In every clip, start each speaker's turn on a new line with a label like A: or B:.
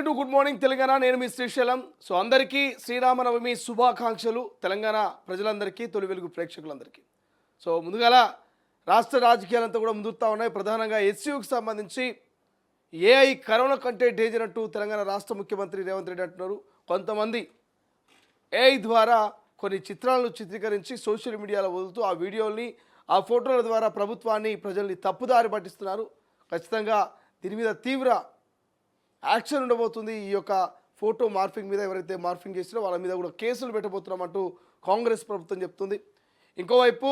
A: To good morning Telangana. నేను మీ Srisailam. So అందరికీ శ్రీరామనవమి శుభాకాంక్షలు. తెలంగాణ ప్రజలందరికీ, తొలి వెలుగు ప్రేక్షకులందరికీ. సో ముందుగాల రాష్ట్ర రాజకీయాలంతా కూడా ముదురుతూ ఉన్నాయి. ప్రధానంగా ఎస్యూకి సంబంధించి ఏఐ కరోనా కంటే డేంజర్ అంటూ తెలంగాణ రాష్ట్ర ముఖ్యమంత్రి రేవంత్ రెడ్డి అంటున్నారు. కొంతమంది ఏఐ ద్వారా కొన్ని చిత్రాలను చిత్రీకరించి సోషల్ మీడియాలో వదులుతూ ఆ వీడియోల్ని, ఆ ఫోటోల ద్వారా ప్రభుత్వాన్ని, ప్రజల్ని తప్పుదారి పట్టిస్తున్నారు. ఖచ్చితంగా దీని మీద తీవ్ర యాక్షన్ ఉండబోతుంది. ఈ యొక్క ఫోటో మార్ఫింగ్ మీద ఎవరైతే మార్ఫింగ్ చేసినో వాళ్ళ మీద కూడా కేసులు పెట్టబోతున్నామంటూ కాంగ్రెస్ ప్రభుత్వం చెప్తుంది. ఇంకోవైపు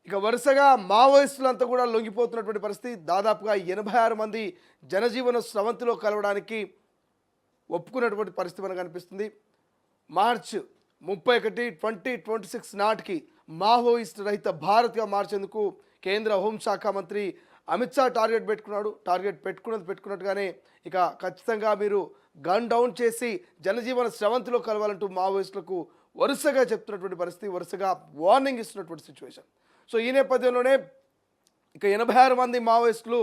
A: ఇక వరుసగా మావోయిస్టులంతా కూడా లొంగిపోతున్నటువంటి పరిస్థితి. దాదాపుగా 86 మంది జనజీవన స్రవంతిలో కలవడానికి ఒప్పుకున్నటువంటి పరిస్థితి మనకు కనిపిస్తుంది. మార్చ్ 31, 2026 నాటికి మావోయిస్ట్ రహిత భారత్గా మార్చేందుకు కేంద్ర హోంశాఖ మంత్రి అమిత్ షా టార్గెట్ పెట్టుకున్నాడు. టార్గెట్ పెట్టుకున్నట్టుగానే ఇక ఖచ్చితంగా మీరు గన్ డౌన్ చేసి జనజీవన స్రవంతిలో కలవాలంటూ మావోయిస్టులకు వరుసగా చెప్తున్నటువంటి పరిస్థితి, వరుసగా వార్నింగ్ ఇస్తున్నటువంటి సిచ్యువేషన్. సో ఈ నేపథ్యంలోనే ఇక 86 మంది మావోయిస్టులు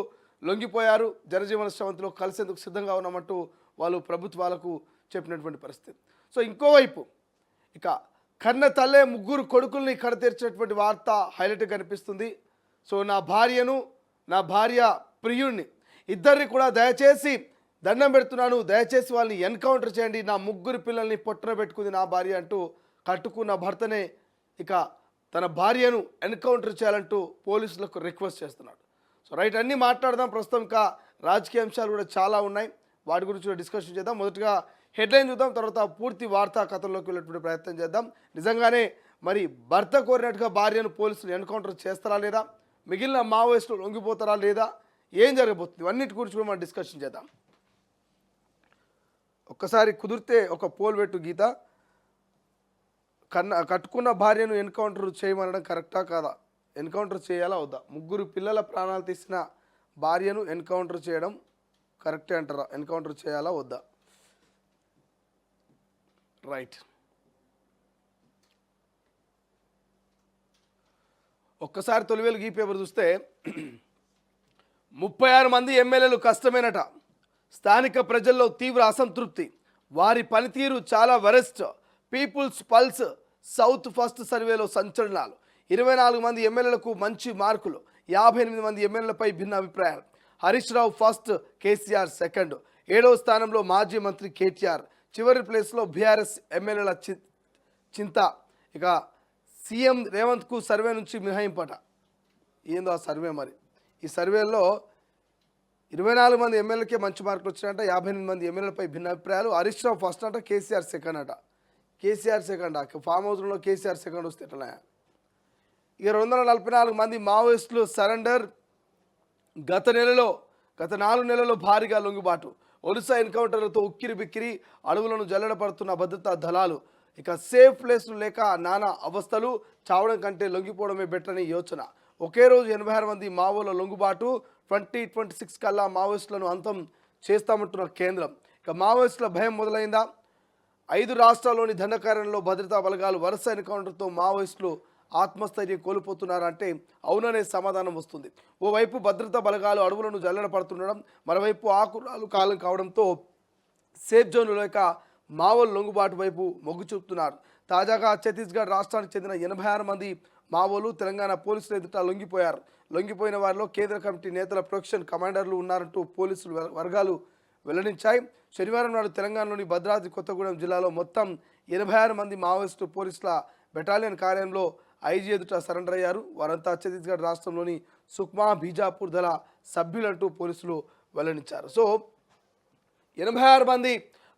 A: లొంగిపోయారు. జనజీవన స్రవంతిలో కలిసేందుకు సిద్ధంగా ఉన్నామంటూ వాళ్ళు ప్రభుత్వాలకు చెప్పినటువంటి పరిస్థితి. సో ఇంకోవైపు ఇక కన్న తల్లే ముగ్గురు కొడుకుల్ని కడతీర్చినటువంటి వార్త హైలైట్గా కనిపిస్తుంది. సో నా భార్యను, నా భార్య ప్రియుణ్ణి ఇద్దరిని కూడా దయచేసి దండం పెడుతున్నాను, దయచేసి వాళ్ళని ఎన్కౌంటర్ చేయండి, నా ముగ్గురు పిల్లల్ని పొట్టన పెట్టుకుంది నా భార్య అంటూ కట్టుకున్న భర్తనే ఇక తన భార్యను ఎన్కౌంటర్ చేయాలంటూ పోలీసులకు రిక్వెస్ట్ చేస్తున్నాడు. సో రైట్, అన్నీ మాట్లాడదాం. ప్రస్తుతం ఇంకా రాజకీయ అంశాలు కూడా చాలా ఉన్నాయి, వాటి గురించి కూడా డిస్కషన్ చేద్దాం. మొదటగా హెడ్లైన్ చూద్దాం, తర్వాత పూర్తి వార్తా కథల్లోకి వెళ్ళేటువంటి ప్రయత్నం చేద్దాం. నిజంగానే మరి భర్త కోరినట్టుగా భార్యను పోలీసులు ఎన్కౌంటర్ చేస్తారా లేదా, మిగిలిన మావోయిస్టులు లొంగిపోతారా లేదా, ఏం జరగబోతుంది, అన్నిటి గురించి కూడా మనం డిస్కషన్ చేద్దాం. ఒక్కసారి కుదిరితే ఒక పోల్ పెట్టు గీత. కట్టుకున్న భార్యను ఎన్కౌంటర్ చేయమనడం కరెక్టా కాదా? ఎన్కౌంటర్ చేయాలా వద్దా? ముగ్గురు పిల్లల ప్రాణాలు తీసిన భార్యను ఎన్కౌంటర్ చేయడం కరెక్టే అంటారా? ఎన్కౌంటర్ చేయాలా వద్దా? రైట్, ఒక్కసారి తొలివేలు ఈ పేపర్ చూస్తే 36 మంది ఎమ్మెల్యేలు కష్టమేనట. స్థానిక ప్రజల్లో తీవ్ర అసంతృప్తి. వారి పనితీరు చాలా worst. People's Pulse South First సర్వేలో సంచలనాలు. 24 మంది ఎమ్మెల్యేలకు మంచి మార్కులు. 58 మంది ఎమ్మెల్యేలపై భిన్న అభిప్రాయాలు. Harish Rao first, KCR second. 7వ స్థానంలో మాజీ మంత్రి కేటీఆర్. చివరి ప్లేస్లో బీఆర్ఎస్ ఎమ్మెల్యేల చింత. ఇక సీఎం రేవంత్కు సర్వే నుంచి మినహాయింపట. ఏందో ఆ సర్వే మరి. ఈ సర్వేలో 24 మంది ఎమ్మెల్యేలకే మంచి మార్కులు వచ్చినాయంట. 58 మంది ఎమ్మెల్యేలపై భిన్న అభిప్రాయాలు. హరీష్ రావు ఫస్ట్ అంట, కేసీఆర్ సెకండ్ అంట. కేసీఆర్ సెకండ్, ఫామ్ హౌస్లో కేసీఆర్ సెకండ్ వస్తే ఎట్లా? ఇక 244 మంది మావోయిస్టులు సరెండర్. గత 4 నెలల్లో భారీగా లొంగుబాటు. ఒడిశా ఎన్కౌంటర్లతో ఉక్కిరి బిక్కిరి. అడవులను జల్లెడ పడుతున్న భద్రతా దళాలు. ఇక సేఫ్ ప్లేస్లు లేక నానా అవస్థలు. చావడం కంటే లొంగిపోవడమే బెటర్ అని యోచన. ఒకే రోజు 86 మంది మావోల లొంగుబాటు. 2026 కల్లా మావోయిస్టులను అంతం చేస్తామంటున్న కేంద్రం. ఇక మావోయిస్టుల భయం మొదలైందా? 5 రాష్ట్రాల్లోని దండకారణ్యంలో భద్రతా బలగాలు వరుస ఎన్కౌంటర్తో మావోయిస్టులు ఆత్మస్థైర్యం కోల్పోతున్నారంటే అవుననే సమాధానం వస్తుంది. ఓవైపు భద్రతా బలగాలు అడవులను జల్లెడ పడుతుండడం, మరోవైపు ఆకురాలు కాలం కావడంతో సేఫ్ జోన్లు లేక మావోలు లొంగుబాటు వైపు మొగ్గు చూపుతున్నారు. తాజాగా ఛత్తీస్గఢ్ రాష్ట్రానికి చెందిన 86 మంది మావోలు తెలంగాణ పోలీసులు ఎదుట లొంగిపోయారు. లొంగిపోయిన వారిలో కేంద్ర కమిటీ నేతల ప్రొటెక్షన్ కమాండర్లు ఉన్నారంటూ పోలీసులు వర్గాలు వెల్లడించాయి. శనివారం నాడు తెలంగాణలోని భద్రాద్రి కొత్తగూడెం జిల్లాలో మొత్తం 86 మంది మావోయిస్టు పోలీసుల బెటాలియన్ కార్యాలయంలో ఐజీ ఎదుట సరెండర్ అయ్యారు. వారంతా ఛత్తీస్గఢ్ రాష్ట్రంలోని సుక్మా, బీజాపూర్ దళ సభ్యులంటూ పోలీసులు వెల్లడించారు. సో 86 మంది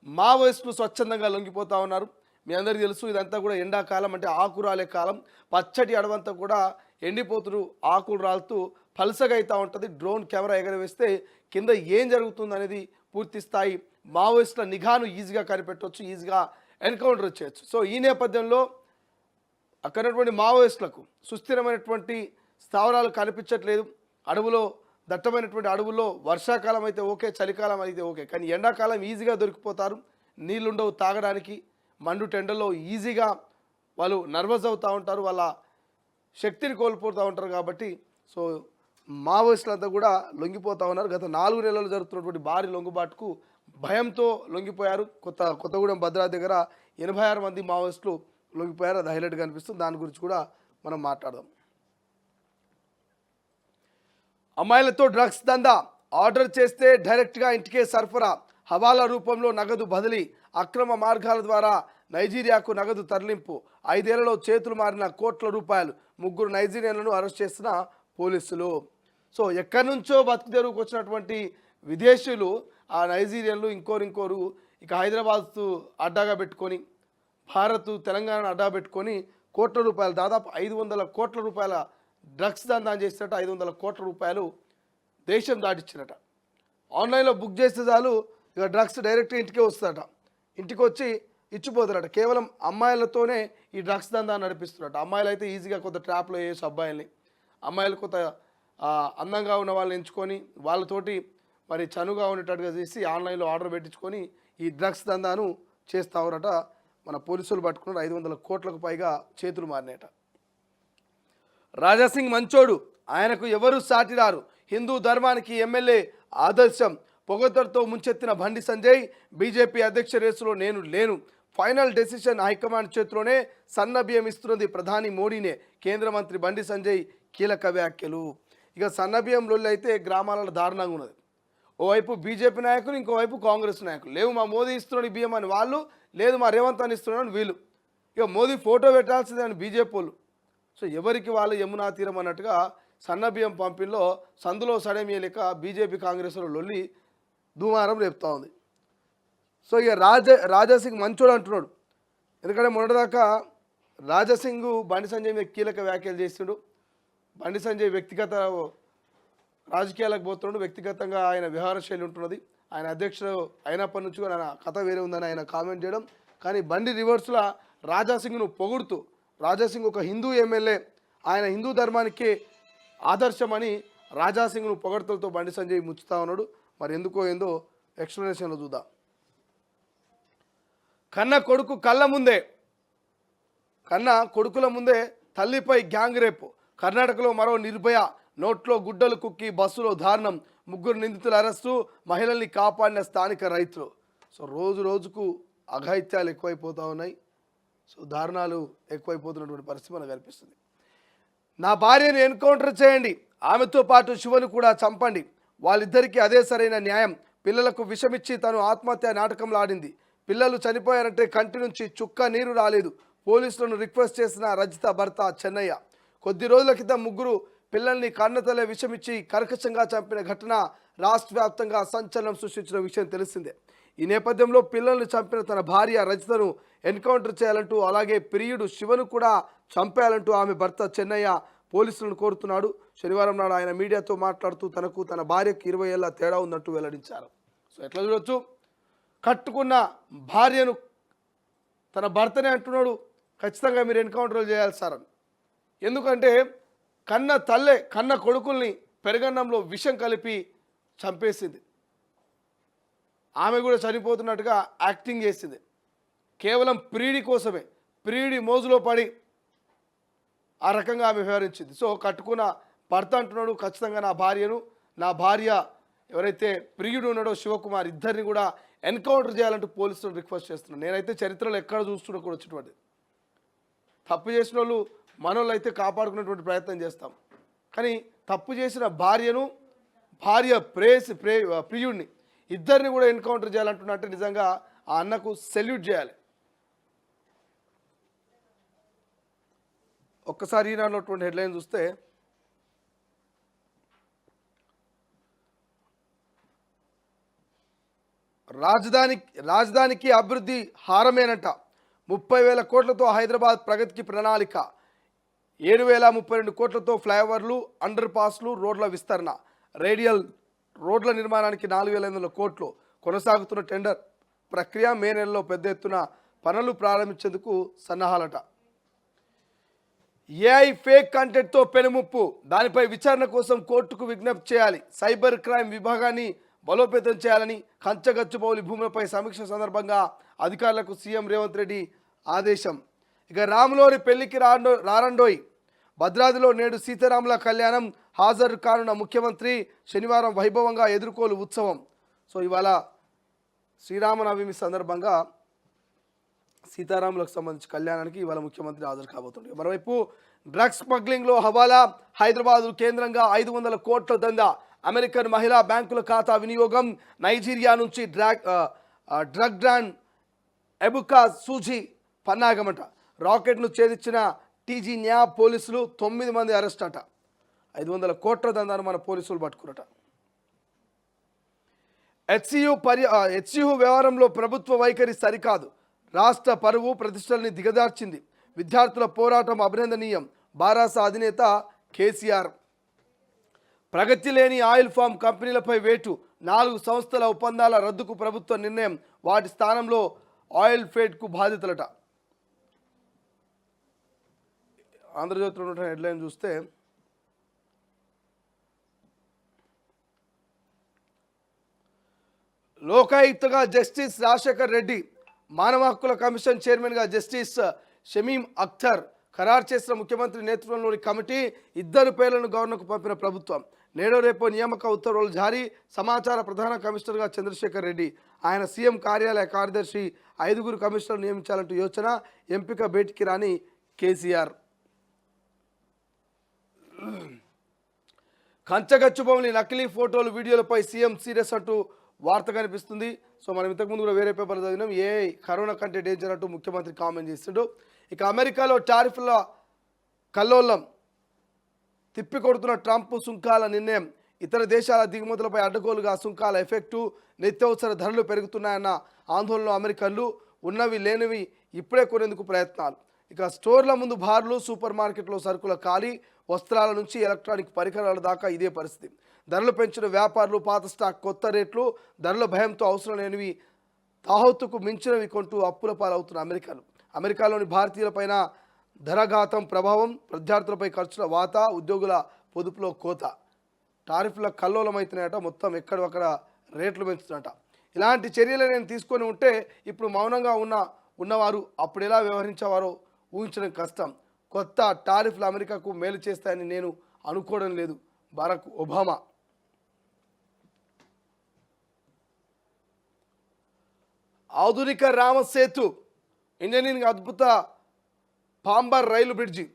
A: మావోయిస్టులు స్వచ్ఛందంగా లొంగిపోతూ ఉన్నారు. మీ అందరికీ తెలుసు, ఇదంతా కూడా ఎండాకాలం, అంటే ఆకురాలే కాలం. పచ్చటి అడవంతా కూడా ఎండిపోతున్నారు, ఆకులు రాలుతూ పలసగా అవుతూ ఉంటుంది. డ్రోన్ కెమెరా ఎగరవేస్తే కింద ఏం జరుగుతుంది అనేది పూర్తి స్థాయి మావోయిస్టుల నిఘాను ఈజీగా కనిపెట్టవచ్చు, ఈజీగా ఎన్కౌంటర్ చేయొచ్చు. సో ఈ నేపథ్యంలో అక్కడటువంటి మావోయిస్టులకు సుస్థిరమైనటువంటి స్థావరాలు కనిపించట్లేదు. అడవులో, దట్టమైనటువంటి అడవుల్లో వర్షాకాలం అయితే ఓకే, చలికాలం అయితే ఓకే, కానీ ఎండాకాలం ఈజీగా దొరికిపోతారు. నీళ్ళుండవు తాగడానికి. మండు టెండల్లో ఈజీగా వాళ్ళు నర్వస్ అవుతూ ఉంటారు, వాళ్ళ శక్తిని కోల్పోతూ ఉంటారు. కాబట్టి సో మావోయిస్టులంతా కూడా లొంగిపోతూ ఉన్నారు. గత 4 నెలలు జరుగుతున్నటువంటి భారీ లొంగుబాటుకు భయంతో లొంగిపోయారు. కొత్తగూడెం భద్రాద్రి దగ్గర 86 మంది మావోయిస్టులు లొంగిపోయారు. అది హైలైట్గా అనిపిస్తుంది. దాని గురించి కూడా మనం మాట్లాడదాం. అమ్మాయిలతో డ్రగ్స్ దందా, ఆర్డర్ చేస్తే డైరెక్ట్గా ఇంటికే సరఫరా, హవాలా రూపంలో నగదు బదిలీ, అక్రమ మార్గాల ద్వారా నైజీరియాకు నగదు తరలింపు, 5 ఏళ్లలో చేతులు మారిన కోట్ల రూపాయలు, 3 నైజీరియన్లను అరెస్ట్ చేసిన పోలీసులు. సో ఎక్కడి నుంచో బతుకు తెరువుకు వచ్చినటువంటి విదేశీయులు, ఆ నైజీరియన్లు ఇంకోరు ఇక హైదరాబాద్ అడ్డాగా పెట్టుకొని, భారత్ తెలంగాణ అడ్డా పెట్టుకొని కోట్ల రూపాయలు, దాదాపు 500 కోట్ల రూపాయల డ్రగ్స్ దందా చేసినట్టు 500 కోట్ల రూపాయలు దేశం దాటిచ్చినట. ఆన్లైన్లో బుక్ చేస్తే చాలు ఇక డ్రగ్స్ డైరెక్ట్ ఇంటికే వస్తుందట. ఇంటికి వచ్చి ఇచ్చిపోతారట. కేవలం అమ్మాయిలతోనే ఈ డ్రగ్స్ దందా నడిపిస్తున్నట్టు. అమ్మాయిలు అయితే ఈజీగా కొంత ట్రాప్లో వేసి అబ్బాయిల్ని, అమ్మాయిలు కొంత అందంగా ఉన్న వాళ్ళని ఎంచుకొని వాళ్ళతోటి మరి చనువుగా ఉండేటట్టుగా చేసి ఆన్లైన్లో ఆర్డర్ పెట్టించుకొని ఈ డ్రగ్స్ దందాను చేస్తారట. మన పోలీసులు పట్టుకున్నారు. 500 కోట్లకు పైగా చేతులు మారినాయట. రాజాసింగ్ మంచోడు, ఆయనకు ఎవరు సాటిరారు, హిందూ ధర్మానికి ఎమ్మెల్యే ఆదర్శం, పొగతడితో ముంచెత్తిన బండి సంజయ్, బీజేపీ అధ్యక్ష రేసులో నేను లేను, ఫైనల్ డెసిషన్ హైకమాండ్ చేతిలోనే, సన్నబియ్యం ఇస్తున్నది ప్రధాని మోడీనే, కేంద్ర మంత్రి బండి సంజయ్ కీలక వ్యాఖ్యలు. ఇక సన్నబియ్యం లొల్లి అయితే గ్రామాలలో దారుణంగా ఉన్నది. ఓవైపు బీజేపీ నాయకులు, ఇంకోవైపు కాంగ్రెస్ నాయకులు. లేవు మా మోదీ ఇస్తున్నాడు బియ్యం అని వాళ్ళు, లేదు మా రేవంత్ అని ఇస్తున్నాడు వీళ్ళు. ఇక మోదీ ఫోటో పెట్టాల్సిందే అని బీజేపీ వాళ్ళు. సో ఎవరికి వాళ్ళు యమునా తీరం అన్నట్టుగా సన్నబియ్యం పంపిణీలో సందులో సడేమియలేక బీజేపీ కాంగ్రెస్లో లొల్లి దుమారం రేపుతూ ఉంది. సో ఇక రాజాసింగ్ మంచోడు అంటున్నాడు. ఎందుకంటే మొన్నటిదాకా రాజాసింగ్ బండి సంజయ్ మీద కీలక వ్యాఖ్యలు చేస్తుండు. బండి సంజయ్ వ్యక్తిగత రాజకీయాలకు పోతున్నాడు. వ్యక్తిగతంగా ఆయన వ్యవహార శైలి ఉంటున్నది. ఆయన అధ్యక్షుడు అయినప్పటి నుంచి ఆయన కథ వేరే ఉందని ఆయన కామెంట్ చేయడం. కానీ బండి రివర్స్లో రాజాసింగ్ను పొగుడుతూ, రాజాసింగ్ ఒక హిందూ ఎమ్మెల్యే, ఆయన హిందూ ధర్మానికి ఆదర్శమని రాజాసింగ్ను పొగడ్తలతో బండి సంజయ్ ముచ్చుతా ఉన్నాడు. మరి ఎందుకో ఏందో ఎక్స్ప్లెనేషన్లో చూద్దాం. కన్న కొడుకుల ముందే తల్లిపై గ్యాంగ్ రేపు, కర్ణాటకలో మరో నిర్భయ, నోట్లో గుడ్డలు కుక్కి బస్సులో దారుణం, 3 నిందితుల అరెస్టు, మహిళల్ని కాపాడిన స్థానిక రైతులు. సో రోజు రోజుకు అఘాయిత్యాలు ఎక్కువైపోతూ ఉన్నాయి. సో దారుణాలు ఎక్కువైపోతున్నటువంటి పరిస్థితి మనకు కనిపిస్తుంది. నా భార్యను ఎన్కౌంటర్ చేయండి, ఆమెతో పాటు శివను కూడా చంపండి, వాళ్ళిద్దరికీ అదే సరైన న్యాయం. పిల్లలకు విషమిచ్చి తను ఆత్మహత్య నాటకంలో ఆడింది. పిల్లలు చనిపోయారంటే కంటి నుంచి చుక్క నీరు రాలేదు. పోలీసులను రిక్వెస్ట్ చేసిన రజిత భర్త చెన్నయ్య. కొద్ది రోజుల క్రితం 3 పిల్లల్ని కన్నతలే విషమిచ్చి కర్కశంగా చంపిన ఘటన రాష్ట్ర వ్యాప్తంగా సంచలనం సృష్టించిన విషయం తెలిసిందే. ఈ నేపథ్యంలో పిల్లల్ని చంపిన తన భార్య రజితను ఎన్కౌంటర్ చేయాలంటూ, అలాగే ప్రియుడు శివను కూడా చంపేయాలంటూ ఆమె భర్త చెన్నయ్య పోలీసులను కోరుతున్నాడు. శనివారం నాడు ఆయన మీడియాతో మాట్లాడుతూ తనకు తన భార్యకు 20 ఏళ్ల తేడా ఉందంటూ వెల్లడించారు. సో ఎట్లా చూడొచ్చు, కట్టుకున్న భార్యను తన భర్తనే అంటున్నాడు ఖచ్చితంగా మీరు ఎన్కౌంటర్ చేయాలి సార్ అని. ఎందుకంటే కన్న కొడుకుల్ని పెరగన్నంలో విషం కలిపి చంపేసింది. ఆమె కూడా చనిపోతున్నట్టుగా యాక్టింగ్ చేసింది. కేవలం ప్రియుడి కోసమే, ప్రియుడి మోజులో పడి ఆ రకంగా ఆమె వ్యవహరించింది. సో కట్టుకున్న భర్త అంటున్నాడు ఖచ్చితంగా నా భార్య ఎవరైతే ప్రియుడు ఉన్నాడో శివకుమార్, ఇద్దరిని కూడా ఎన్కౌంటర్ చేయాలంటూ పోలీసులు రిక్వెస్ట్ చేస్తున్నాడు. నేనైతే చరిత్రలో ఎక్కడ చూస్తున్నా కూడా వచ్చినటువంటి తప్పు చేసిన వాళ్ళు మనోళ్ళు అయితే కాపాడుకునేటువంటి ప్రయత్నం చేస్తాం. కానీ తప్పు చేసిన భార్య ప్రియుడిని ఇద్దరిని కూడా ఎన్కౌంటర్ చేయాలంటున్నట్టే నిజంగా ఆ అన్నకు సెల్యూట్ చేయాలి. ఒక్కసారి ఈనాడున్నటువంటి హెడ్లైన్ చూస్తే, రాజధానికి అభివృద్ధి హారమేనంట, 30,000 కోట్లతో హైదరాబాద్ ప్రగతికి ప్రణాళిక, 7,032 కోట్లతో ఫ్లైఓవర్లు, అండర్ పాస్లు, రోడ్ల విస్తరణ, రేడియల్ రోడ్ల నిర్మాణానికి 4,500 కోట్లు, కొనసాగుతున్న టెండర్ ప్రక్రియ, మే నెలలో పెద్ద ఎత్తున పనులు ప్రారంభించేందుకు సన్నాహాలట. ఏఐ ఫేక్ కంటెంట్తో పెనుముప్పు, దానిపై విచారణ కోసం కోర్టుకు విజ్ఞప్తి చేయాలి. సైబర్ క్రైమ్ విభాగాన్ని బలోపేతం చేయాలని కంచగచ్చుబౌలి భూములపై సమీక్ష సందర్భంగా అధికారులకు సీఎం రేవంత్ రెడ్డి ఆదేశం. ఇక రాములోని పెళ్లికి రారండోయ్, భద్రాద్రిలో నేడు సీతారాముల కళ్యాణం, హాజరు కానున్న ముఖ్యమంత్రి, శనివారం వైభవంగా ఎదుర్కోలు ఉత్సవం. సో ఇవాళ శ్రీరామనవమి సందర్భంగా సీతారాములకు సంబంధించి కళ్యాణానికి ఇవాళ ముఖ్యమంత్రి హాజరు కాబోతుంది. మరోవైపు డ్రగ్స్ స్మగ్లింగ్లో హవాలా, హైదరాబాద్ కేంద్రంగా 500 కోట్ల దందా, అమెరికన్ మహిళా బ్యాంకుల ఖాతా వినియోగం, నైజీరియా నుంచి drug don Ebuka suji పన్నాగమట, రాకెట్ను ఛేదించిన TG న్యా పోలీసులు 9 మంది అరెస్ట్ అట. 500 కోట్ల దందాను మన పోలీసులు పట్టుకున్నట. హెచ్సియు వ్యవహారంలో ప్రభుత్వ వైఖరి సరికాదు, రాష్ట్ర పరువు ప్రతిష్టల్ని దిగజార్చింది, విద్యార్థుల పోరాటం అభినందనీయం, బారాస అధినేత కేసీఆర్. ప్రగతి లేని ఆయిల్ ఫామ్ కంపెనీలపై వేటు, 4 సంస్థల ఒప్పందాల రద్దుకు ప్రభుత్వ నిర్ణయం, వాటి స్థానంలో ఆయిల్ ఫెడ్కు బాధ్యతలట. ఆంధ్రజ్యోతిలో ఉన్న హెడ్లైన్ చూస్తే లోకాయుక్తగా జస్టిస్ రాజశేఖర్ రెడ్డి, మానవ హక్కుల కమిషన్ చైర్మన్గా జస్టిస్ షమీం అఖ్తర్ ఖరారు చేసిన ముఖ్యమంత్రి నేతృత్వంలోని కమిటీ 2 పేర్లను గవర్నర్కు పంపిన ప్రభుత్వం. నేడో రేపో నియామక ఉత్తర్వులు జారీ, సమాచార ప్రధాన కమిషనర్గా చంద్రశేఖర్ రెడ్డి, ఆయన సీఎం కార్యాలయ కార్యదర్శి, 5 కమిషనర్లు నియమించాలంటూ యోచన, ఎంపిక బయటికి రాని కేసీఆర్. కంచగచ్చుబొమ్మని నకిలీ ఫోటోలు వీడియోలపై సీఎం సీరియస్ అంటూ వార్త కనిపిస్తుంది. సో మనం ఇంతకుముందు కూడా వేరే పేపర్లు చదివినాం. కరోనా కంటే డేంజర్ అంటూ ముఖ్యమంత్రి కామెంట్ చేస్తుండు. ఇక అమెరికాలో టారిఫ్ల కల్లోలం తిప్పికొడుతున్న ట్రంప్ సుంకాల నిర్ణయం, ఇతర దేశాల దిగుమతులపై అడ్డగోలుగా సుంకాల ఎఫెక్టు, నిత్యావసర ధరలు పెరుగుతున్నాయన్న ఆందోళనలో అమెరికన్లు, ఉన్నవి లేనివి ఇప్పుడే కొనేందుకు ప్రయత్నాలు. ఇక స్టోర్ల ముందు బార్లు, సూపర్ మార్కెట్లో సరుకుల ఖాళీ, వస్త్రాల నుంచి ఎలక్ట్రానిక్ పరికరాల దాకా ఇదే పరిస్థితి. ధరలు పెంచిన వ్యాపారులు పాత స్టాక్ కొత్త రేట్లు, ధరల భయంతో అవసరం లేనివి తాహతుకు మించినవి కొంటూ అప్పుల పాలవుతున్న అమెరికాలోని భారతీయులపైన ధరఘాతం ప్రభావం, విద్యార్థులపై ఖర్చుల వాత, ఉద్యోగుల పొదుపులో కోత, టారిఫ్ల కల్లోలమవుతున్నాయట. మొత్తం ఎక్కడొక్కడ రేట్లు పెంచుతున్నట. ఇలాంటి చర్యలు నేను తీసుకొని ఉంటే ఇప్పుడు మౌనంగా ఉన్నవారు అప్పుడు ఎలా వ్యవహరించేవారో ఊహించడం కష్టం. కొత్త టారిఫ్లు అమెరికాకు మేలు చేస్తాయని నేను అనుకోవడం లేదు. Barack Obama. ఆధునిక రామసేతు ఇంజనీరింగ్ అద్భుత పాంబర్ రైలు బ్రిడ్జి,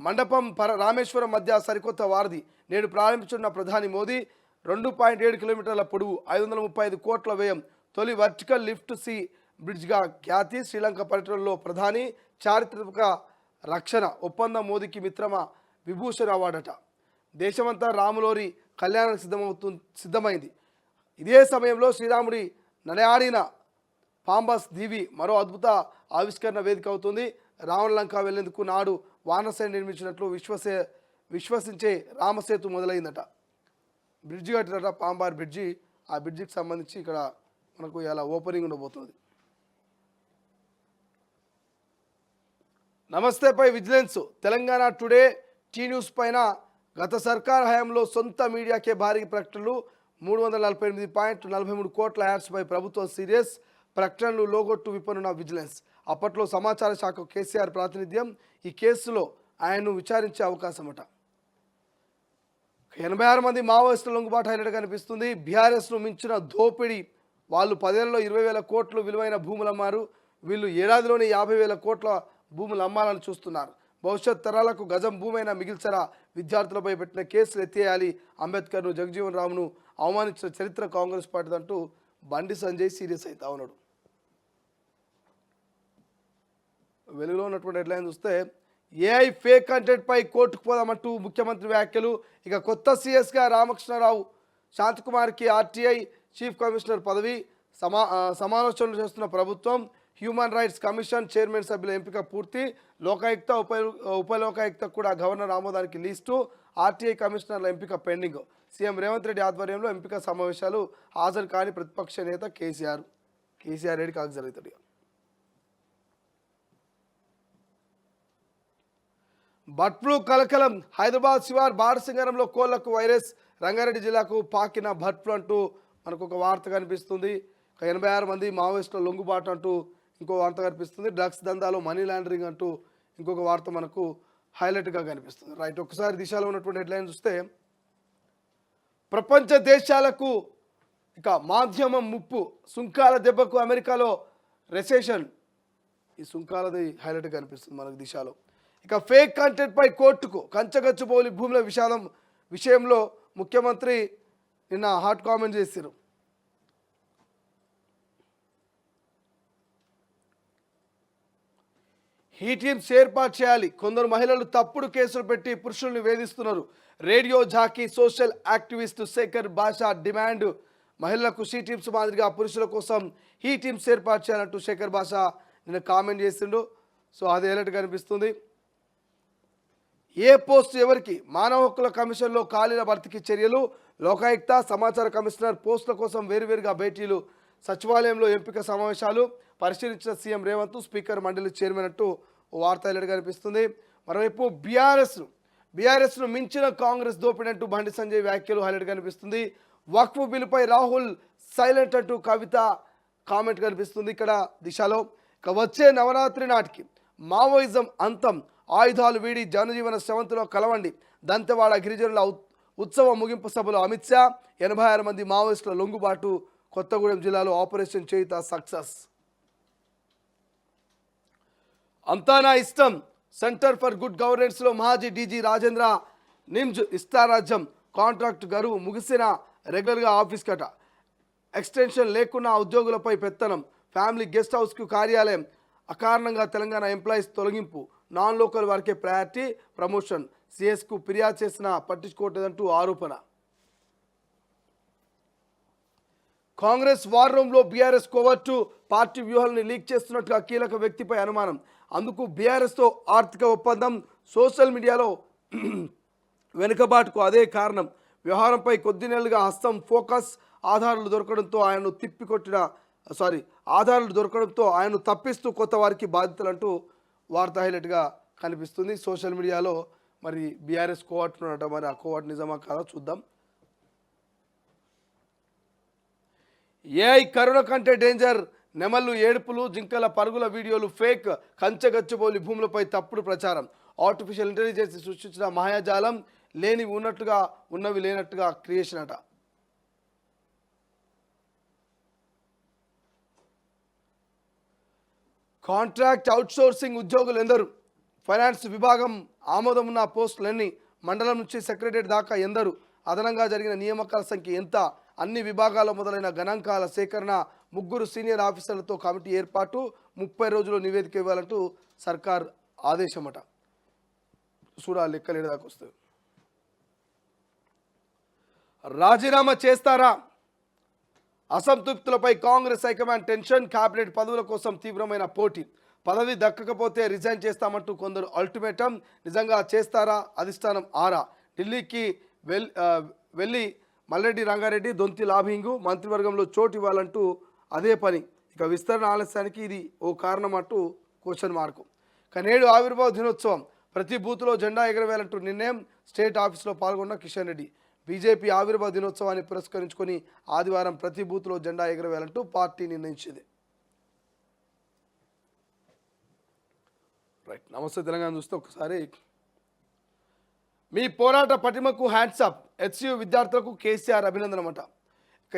A: మండపం రామేశ్వరం మధ్య సరికొత్త వారధి నేడు ప్రారంభించిన ప్రధాని మోదీ. 2.7 కిలోమీటర్ల పొడవు, 535 కోట్ల వ్యయం, తొలి వర్టికల్ లిఫ్ట్ సీ బ్రిడ్జ్గా ఖ్యాతి. శ్రీలంక పర్యటనలో ప్రధాని, చారిత్రక రక్షణ ఒప్పందం మోదీకి మిత్రమ విభూషణ్ అవార్డట. దేశమంతా రాములోరి కళ్యాణానికి సిద్ధమైంది. ఇదే సమయంలో శ్రీరాముడి నడయాడిన పాంబస్ దీవి మరో అద్భుత ఆవిష్కరణ వేదిక అవుతుంది. రావణలంక వెళ్లేందుకు నాడు వానసేన నిర్మించినట్లు విశ్వసించే రామసేతు మొదలైందట. బ్రిడ్జి కట్టినట, పాంబార్ బ్రిడ్జి. ఆ బ్రిడ్జికి సంబంధించి ఇక్కడ మనకు ఇలా ఓపెనింగ్ ఉండబోతుంది. నమస్తేపై vigilance, Telangana today, T news పైన గత సర్కార్ హయాంలో సొంత మీడియాకే భారీ ప్రకటనలు, 348.43 కోట్ల యాడ్స్పై ప్రభుత్వం సీరియస్, ప్రకటనలు లోగొట్టు విపనున్న విజిలెన్స్. అప్పట్లో సమాచార శాఖ కేసీఆర్ ప్రాతినిధ్యం. ఈ కేసులో ఆయన్ను విచారించే అవకాశమట. 86 మంది మావోయిస్టుల లొంగుబాటు హైలైట్ కనిపిస్తుంది. బీఆర్ఎస్ను మించిన దోపిడీ, వాళ్ళు 10 ఏళ్లలో 20,000 కోట్లు విలువైన భూములు అమ్మారు. వీళ్ళు ఏడాదిలోనే 50,000 కోట్ల భూములు అమ్మాలని చూస్తున్నారు. భవిష్యత్ తరాలకు గజం భూమైనా మిగిల్చరా, విద్యార్థులపై పెట్టిన కేసులు ఎత్తేయాలి, అంబేద్కర్ను, జగజీవన్ రామ్ను అవమానించిన చరిత్ర కాంగ్రెస్ పార్టీ అంటూ బండి సంజయ్ సీరియస్ అవుతా ఉన్నాడు. వెలుగులో ఉన్నటువంటి హెడ్లైన్ చూస్తే ఏఐ ఫేక్ కంటెంట్పై కోర్టుకు పోదామంటూ ముఖ్యమంత్రి వ్యాఖ్యలు. ఇక కొత్త సీఎస్గా రామకృష్ణారావు, శాంతికుమార్కి ఆర్టీఐ చీఫ్ కమిషనర్ పదవి, సమాలోచనలు చేస్తున్న ప్రభుత్వం. హ్యూమన్ రైట్స్ కమిషన్ చైర్మన్ సభ్యుల ఎంపిక పూర్తి. లోకాయుక్త, ఉప లోకాయుక్త కూడా గవర్నర్ ఆమోదానికి లిస్టు. ఆర్టీఐ కమిషనర్ల ఎంపిక పెండింగ్. సీఎం రేవంత్ రెడ్డి ఆధ్వర్యంలో ఎంపిక సమావేశాలు, హాజరు కాని ప్రతిపక్ష నేత కేసీఆర్ రెడ్డి కాకు జరుగుతుంది. బర్డ్ ఫ్లూ కలకలం, హైదరాబాద్ శివార్ బారసింగారంలో కోళ్లకు వైరస్, రంగారెడ్డి జిల్లాకు పాకిన బర్డ్ ఫ్లూ అంటూ మనకు ఒక వార్త కనిపిస్తుంది. 86 మంది మావోయిస్టుల లొంగుబాటు అంటూ ఇంకో వార్త కనిపిస్తుంది. డ్రగ్స్ దందాలో మనీ లాండరింగ్ అంటూ ఇంకొక వార్త మనకు హైలైట్గా కనిపిస్తుంది. రైట్, ఒకసారి దిశలో ఉన్నటువంటి హెడ్లైన్ చూస్తే ప్రపంచ దేశాలకు ఇక మాధ్యమం ముప్పు, సుంకాల దెబ్బకు అమెరికాలో రెసెషన్. ఈ సుంకాలది హైలైట్ కనిపిస్తుంది మనకు దిశలో. ఇక ఫేక్ కంటెంట్ పై కోర్టుకు, కంచగచ్చుబౌలి భూముల విషయంలో ముఖ్యమంత్రి నిన్న హాట్ కామెంట్ చేశారు. ఈ టీమ్స్ ఏర్పాటు చేయాలి. కొందరు మహిళలు తప్పుడు కేసులు పెట్టి పురుషుల్ని వేధిస్తున్నారు. Radio jockey social activist Shekhar Basha demand. మహిళలకు షీ టీమ్స్ మాదిరిగా పురుషుల కోసం ఈ టీమ్స్ ఏర్పాటు చేయాలంటూ శేఖర్ భాషా నిన్న కామెంట్ చేసిండు. సో అది హైలైట్ కనిపిస్తుంది. ఏ పోస్ట్ ఎవరికి? మానవ హక్కుల కమిషన్లో ఖాళీల భర్తీకి చర్యలు. లోకాయుక్త, సమాచార కమిషనర్ పోస్టుల కోసం వేరువేరుగా భేటీలు. సచివాలయంలో ఎంపిక సమావేశాలు పరిశీలించిన సీఎం రేవంత్. స్పీకర్ మండలి చైర్మన్ అంటూ వార్త హైలైట్ కనిపిస్తుంది. మరోవైపు బీఆర్ఎస్ను మించిన కాంగ్రెస్ దోపిడీ అంటూ బండి సంజయ్ వ్యాఖ్యలు హైలైట్ కనిపిస్తుంది. వక్ఫ్ బిల్లుపై రాహుల్ సైలెంట్ అంటూ కవిత కామెంట్ కనిపిస్తుంది ఇక్కడ దిశలో. ఇక వచ్చే నవరాత్రి నాటికి మావోయిజం అంతం, ఆయుధాలు వీడి జనజీవన శ్రవంతిలో కలవండి. దంతెవాడ గిరిజనుల ఉత్సవ ముగింపు సభలో అమిత్ షా. 86 మంది మావోయిస్టుల లొంగుబాటు. కొత్తగూడెం జిల్లాలో ఆపరేషన్ చేయుత సక్సెస్. అంతా నా ఇష్టం. సెంటర్ ఫర్ గుడ్ గవర్నెన్స్లో మాజీ డీజీ రాజేంద్ర. నిమ్జ్ ఇష్టారాజ్యం. కాంట్రాక్ట్ గడువు ముగిసిన రెగ్యులర్గా ఆఫీస్ కట. ఎక్స్టెన్షన్ లేకున్నా ఉద్యోగులపై పెత్తనం. ఫ్యామిలీ గెస్ట్ హౌస్కు కార్యాలయం. అకారణంగా తెలంగాణ ఎంప్లాయీస్ తొలగింపు. నాన్ లోకల్ వారికే ప్రయారిటీ. ప్రమోషన్. సిఎస్కు ఫిర్యాదు చేసిన పట్టించుకోవట్లేదంటూ ఆరోపణ. కాంగ్రెస్ వార్ రూమ్లో బీఆర్ఎస్ కోవర్టు. పార్టీ వ్యూహాలను లీక్ చేస్తున్నట్లుగా కీలక వ్యక్తిపై అనుమానం. అందుకు బీఆర్ఎస్తో ఆర్థిక ఒప్పందం. సోషల్ మీడియాలో వెనుకబాటుకు అదే కారణం. వ్యవహారంపై కొద్ది నెలలుగా హస్తం ఫోకస్. ఆధారాలు దొరకడంతో ఆయన్ను తప్పిస్తూ కొత్త వారికి బాధ్యతలంటూ వార్త హైలైట్గా కనిపిస్తుంది. సోషల్ మీడియాలో మరి బీఆర్ఎస్ కోవర్టున్నట, మరి ఆ కోవర్ట్ నిజమా కాదా చూద్దాం. ఏఐ కరుణ కంటే డేంజర్. నెమళ్ళు ఏడుపులు, జింకల పరుగుల వీడియోలు ఫేక్. కంచగచ్చుబౌలి భూములపై తప్పుడు ప్రచారం. ఆర్టిఫిషియల్ ఇంటెలిజెన్స్ సృష్టించిన మాయాజాలం. లేనివి ఉన్నట్టుగా, ఉన్నవి లేనట్టుగా క్రియేషన్ అట. కాంట్రాక్ట్ అవుట్సోర్సింగ్ ఉద్యోగులు ఎందరు? ఫైనాన్స్ విభాగం ఆమోదం ఉన్న పోస్టులన్నీ. మండలం నుంచి సెక్రటరీ దాకా ఎందరు? అదనంగా జరిగిన నియామకాల సంఖ్య ఎంత? అన్ని విభాగాల్లో మొదలైన గణాంకాల సేకరణ. 3 సీనియర్ ఆఫీసర్లతో కమిటీ ఏర్పాటు. 30 రోజుల్లో నివేదిక ఇవ్వాలంటూ సర్కార్ ఆదేశమట. చూడాలి లెక్కలేడు దాకా వస్తుంది. రాజీనామా చేస్తారా? అసంతృప్తులపై కాంగ్రెస్ హైకమాండ్ టెన్షన్. క్యాబినెట్ పదవుల కోసం తీవ్రమైన పోటీ. పదవి దక్కకపోతే రిజైన్ చేస్తామంటూ కొందరు అల్టిమేటం. నిజంగా చేస్తారా? అధిష్టానం ఆరా. ఢిల్లీకి వెళ్ళి మల్లెడ్డి రంగారెడ్డి, దొంతి లాభింగు మంత్రివర్గంలో చోటు ఇవ్వాలంటూ అదే పని. ఇక విస్తరణ ఆలస్యానికి ఇది ఓ కారణం అంటూ క్వశ్చన్ మార్కు. ఇక నేడు ఆవిర్భావ దినోత్సవం. ప్రతి బూత్లో జెండా ఎగరవేయాలంటూ నిర్ణయం. స్టేట్ ఆఫీస్లో పాల్గొన్న కిషన్ రెడ్డి. బీజేపీ ఆవిర్భావ దినోత్సవాన్ని పురస్కరించుకొని ఆదివారం ప్రతి బూత్లో జెండా ఎగరవేయాలంటూ పార్టీ నిర్ణయించింది. రైట్, నమస్తే తెలంగాణ చూస్తే ఒకసారి మీ పోరాట పటిమకు హ్యాండ్సప్. హెచ్సియు విద్యార్థులకు కేసీఆర్ అభినందనమట. ఇక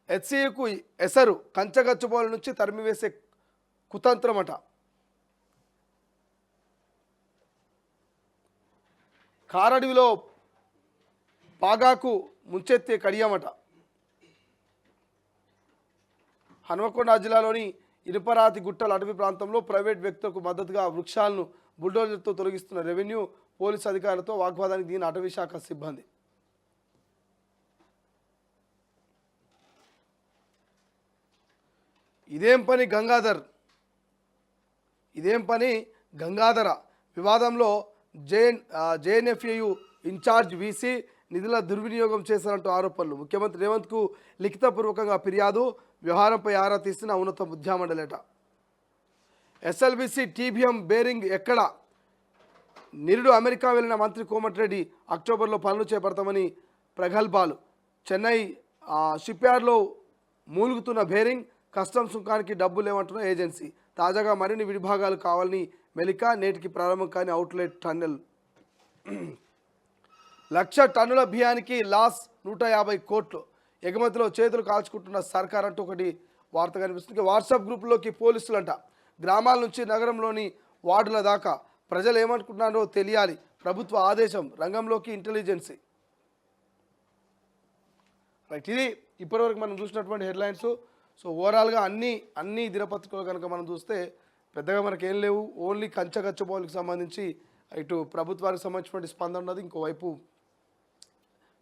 A: హెచ్సియుకు ఎసరు. కంచగచ్చుబౌలి నుంచి తరిమివేసే కుతంత్రమట. కారడవిలో పాగాకు ముంచెత్తే కడియమట. హన్మకొండ జిల్లాలోని ఇనుపరాతి గుట్టల అటవీ ప్రాంతంలో ప్రైవేట్ వ్యక్తులకు మద్దతుగా వృక్షాలను బుల్డోజర్తో తొలగిస్తున్న రెవెన్యూ పోలీసు అధికారులతో వాగ్వాదానికి దిగిన అటవీ శాఖ సిబ్బంది. ఇదేం పని గంగాధర వివాదంలో జేఎన్ఎఫ్ఏయు ఇన్ఛార్జ్ వీసీ నిధుల దుర్వినియోగం చేశారంటూ ఆరోపణలు. ముఖ్యమంత్రి రేవంత్కు లిఖితపూర్వకంగా ఫిర్యాదు. వ్యవహారంపై ఆరా తీసిన ఉన్నత విద్యామండలిట. ఎస్ఎల్బీసీ టీబీఎం బేరింగ్ ఎక్కడ? నిరుడు అమెరికా వెళ్లిన మంత్రి కోమటిరెడ్డి. అక్టోబర్లో పనులు చేపడతామని ప్రగల్భాలు. చెన్నై షిప్యార్డ్లో మూలుగుతున్న బేరింగ్. కస్టమ్స్ సుంకానికి డబ్బు లేవంటున్న ఏజెన్సీ. తాజాగా మరిన్ని విడిభాగాలు కావాలని మెలిక. నేటికి ప్రారంభం కాని అవుట్లెట్ టన్నెల్. 1,00,000 టన్నుల బియ్యానికి లాస్ 150 కోట్లు. ఎగుమతిలో చేతులు కాల్చుకుంటున్న సర్కార్ అంటూ ఒకటి వార్త కనిపిస్తుంది. వాట్సాప్ గ్రూపులోకి పోలీసులంట గ్రామాల నుంచి నగరంలోని వార్డుల దాకా ప్రజలు ఏమనుకుంటున్నారో తెలియాలి, ప్రభుత్వ ఆదేశం, రంగంలోకి ఇంటెలిజెన్సీ. రైట్, ఇది ఇప్పటివరకు మనం చూసినటువంటి హెడ్లైన్స్. సో ఓవరాల్గా అన్ని దినపత్రికలు కనుక మనం చూస్తే పెద్దగా మనకి ఏం లేవు. ఓన్లీ కంచగచ్చబౌలికి సంబంధించి ఇటు ప్రభుత్వానికి సంబంధించినటువంటి స్పందన ఉన్నది, ఇంకోవైపు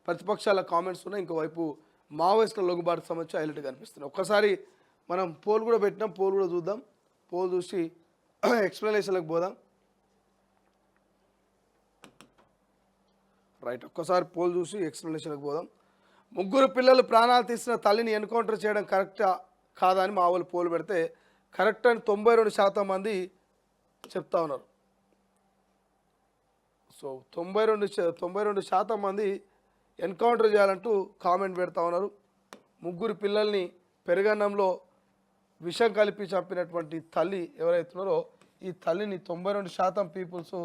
A: ప్రతిపక్షాల కామెంట్స్ ఉన్నాయి, ఇంకోవైపు మావోయిస్టుల లొంగుబాటుకు సంబంధించి హైలైట్ కనిపిస్తుంది. ఒక్కసారి మనం పోల్ కూడా పెట్టినాం, పోల్ కూడా చూద్దాం. పోల్ చూసి ఎక్స్ప్లెనేషన్లకు పోదాం. రైట్, ఒక్కసారి పోల్ చూసి ఎక్స్ప్లెనేషన్లకు పోదాం. 3 పిల్లలు ప్రాణాలు తీసిన తల్లిని ఎన్కౌంటర్ చేయడం కరెక్టా కాదా అని మా వాళ్ళు పోల్ పెడితే కరెక్ట్ అని 92% మంది చెప్తా ఉన్నారు. సో 92% మంది ఎన్కౌంటర్ చేయాలంటూ కామెంట్ పెడతా ఉన్నారు. 3 పిల్లల్ని పెరుగన్నంలో విషం కలిపి చంపినటువంటి తల్లి ఎవరైతున్నారో ఈ తల్లిని 92% పీపుల్స్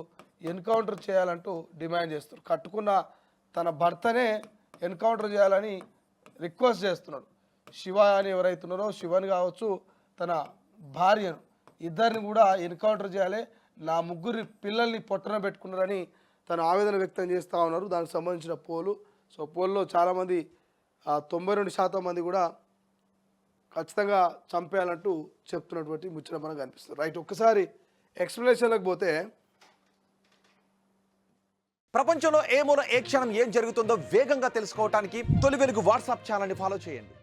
A: ఎన్కౌంటర్ చేయాలంటూ డిమాండ్ చేస్తున్నారు. కట్టుకున్న తన భర్తనే ఎన్కౌంటర్ చేయాలని రిక్వెస్ట్ చేస్తున్నాడు. శివ అని ఎవరైతున్నారో శివని కావచ్చు, తన భార్యను, ఇద్దరిని కూడా ఎన్కౌంటర్ చేయాలి, నా 3 పిల్లల్ని పొట్టన పెట్టుకున్నారని తన ఆవేదన వ్యక్తం చేస్తూ ఉన్నారు. దానికి సంబంధించిన పోలు. సో పోల్లో చాలామంది 92% మంది కూడా ఖచ్చితంగా చంపేయాలంటూ చెప్తున్నటువంటి ముచ్చట మనకు కనిపిస్తుంది. రైట్, ఒక్కసారి ఎక్స్ప్లెనేషన్లకు పోతే
B: ప్రపంచంలో ఏ మూల ఏ క్షణం ఏం జరుగుతుందో వేగంగా తెలుసుకోవడానికి తొలి వెలుగు వాట్సాప్ ఛానల్ని ఫాలో చేయండి.